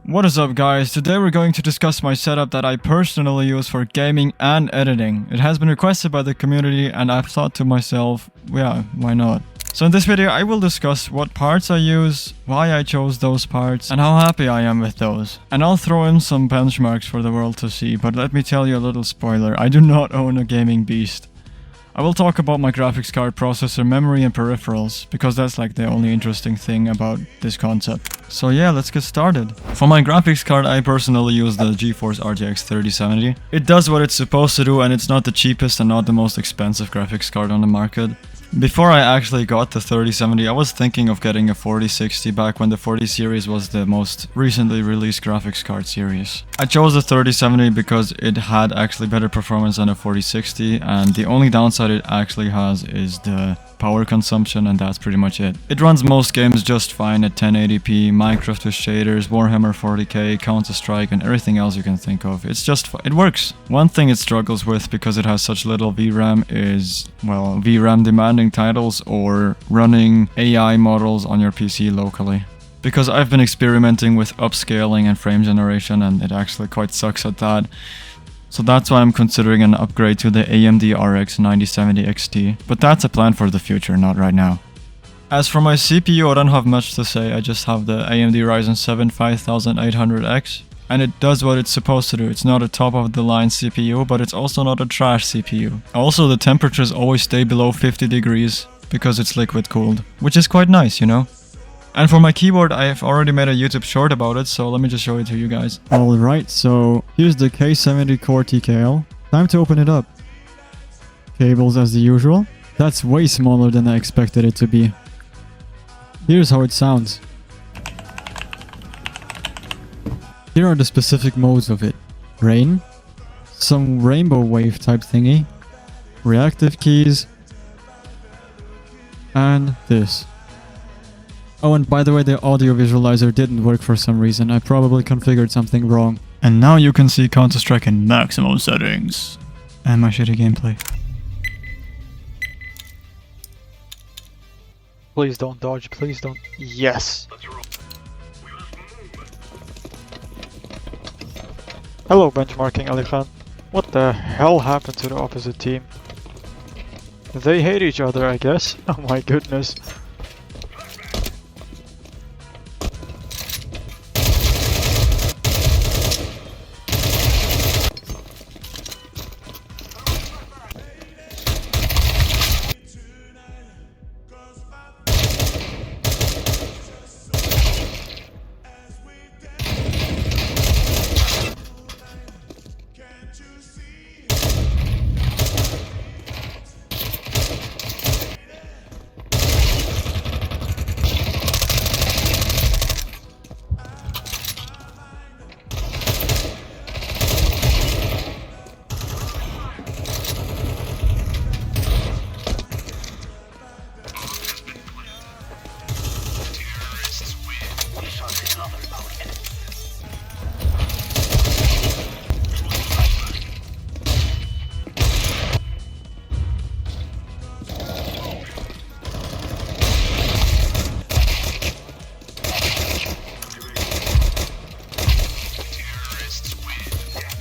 What is up guys, today we're going to discuss my setup that I personally use for gaming and editing. It has been requested by the community and I've thought to myself, yeah, why not? So in this video I will discuss what parts I use, why I chose those parts, and how happy I am with those. And I'll throw in some benchmarks for the world to see, but let me tell you a little spoiler, I do not own a gaming beast. I will talk about my graphics card, processor, memory and peripherals, because that's like the only interesting thing about this concept. So yeah, let's get started. For my graphics card, I personally use the GeForce RTX 3070. It does what it's supposed to do and it's not the cheapest and not the most expensive graphics card on the market. Before I actually got the 3070, I was thinking of getting a 4060 back when the 40 series was the most recently released graphics card series. I chose the 3070 because it had actually better performance than a 4060, and the only downside it actually has is the power consumption, and that's pretty much it. It runs most games just fine at 1080p, Minecraft with shaders, Warhammer 40k, Counter-Strike and everything else you can think of. It works. One thing it struggles with because it has such little VRAM is, well, VRAM demanding titles or running AI models on your PC locally. Because I've been experimenting with upscaling and frame generation and it actually quite sucks at that. So that's why I'm considering an upgrade to the AMD RX 9070 XT, but that's a plan for the future, not right now. As for my CPU, I don't have much to say, I just have the AMD Ryzen 7 5800X, and it does what it's supposed to do. It's not a top of the line CPU, but it's also not a trash CPU. Also, the temperatures always stay below 50 degrees, because it's liquid cooled, which is quite nice, you know? And for my keyboard, I have already made a YouTube short about it, so let me just show it to you guys. Alright, so here's the K70 Core TKL. Time to open it up. Cables as the usual. That's way smaller than I expected it to be. Here's how it sounds. Here are the specific modes of it. Rain, some rainbow wave type thingy, reactive keys, and this. Oh, and by the way, the audio visualizer didn't work for some reason. I probably configured something wrong. And now you can see Counter-Strike in maximum settings. And my shitty gameplay. Please don't dodge, please don't. Yes! Hello, benchmarking Ali Khan. What the hell happened to the opposite team? They hate each other, I guess. Oh my goodness.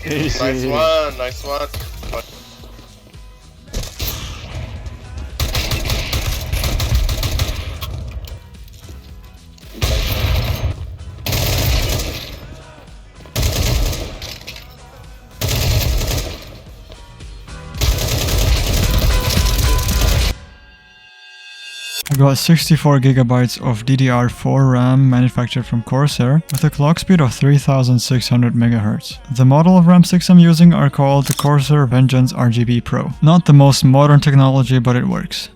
Easy. Nice one. I got 64 GB of DDR4 RAM manufactured from Corsair with a clock speed of 3600 MHz. The model of RAM sticks I'm using are called the Corsair Vengeance RGB Pro. Not the most modern technology, but it works.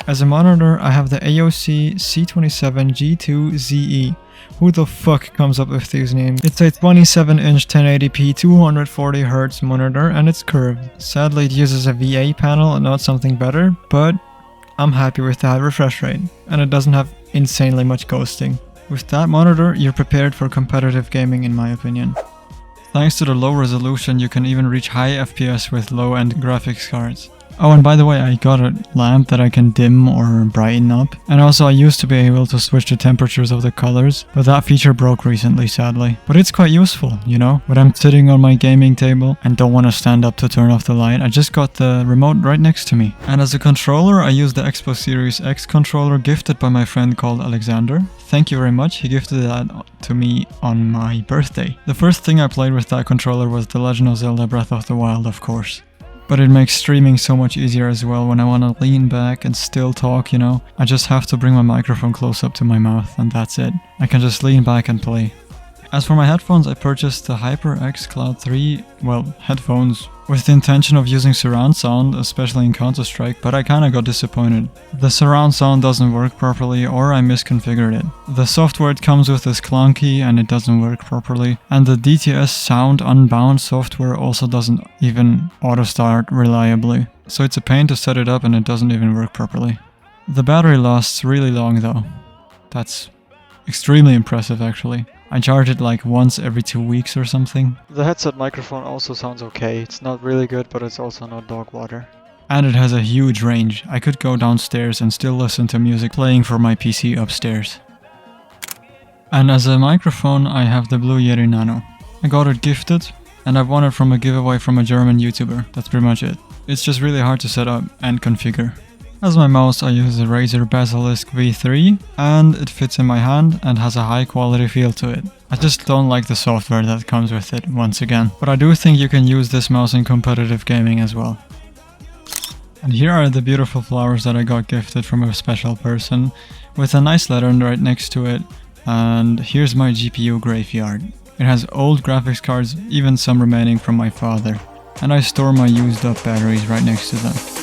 As a monitor, I have the AOC C27G2ZE. Who the fuck comes up with these names? It's a 27-inch 1080p 240Hz monitor and it's curved. Sadly, it uses a VA panel and not something better, but I'm happy with that refresh rate, and it doesn't have insanely much ghosting. With that monitor, you're prepared for competitive gaming in my opinion. Thanks to the low resolution, you can even reach high FPS with low-end graphics cards. Oh, and by the way, I got a lamp that I can dim or brighten up. And also I used to be able to switch the temperatures of the colors, but that feature broke recently, sadly. But it's quite useful, you know? When I'm sitting on my gaming table and don't want to stand up to turn off the light, I just got the remote right next to me. And as a controller, I use the Xbox Series X controller gifted by my friend called Alexander. Thank you very much, he gifted that to me on my birthday. The first thing I played with that controller was The Legend of Zelda Breath of the Wild, of course. But it makes streaming so much easier as well when I want to lean back and still talk, you know. I just have to bring my microphone close up to my mouth and that's it. I can just lean back and play. As for my headphones, I purchased the HyperX Cloud 3, headphones, with the intention of using surround sound, especially in Counter-Strike, but I kinda got disappointed. The surround sound doesn't work properly, or I misconfigured it. The software it comes with is clunky and it doesn't work properly, and the DTS Sound Unbound software also doesn't even auto-start reliably. So it's a pain to set it up and it doesn't even work properly. The battery lasts really long though. That's extremely impressive actually. I charge it like once every 2 weeks or something. The headset microphone also sounds okay. It's not really good, but it's also not dog water. And it has a huge range. I could go downstairs and still listen to music playing from my PC upstairs. And as a microphone, I have the Blue Yeti Nano. I got it gifted, and I won it from a giveaway from a German YouTuber. That's pretty much it. It's just really hard to set up and configure. As my mouse, I use a Razer Basilisk V3, and it fits in my hand and has a high quality feel to it. I just don't like the software that comes with it, once again. But I do think you can use this mouse in competitive gaming as well. And here are the beautiful flowers that I got gifted from a special person, with a nice letter right next to it. And here's my GPU graveyard. It has old graphics cards, even some remaining from my father. And I store my used up batteries right next to them.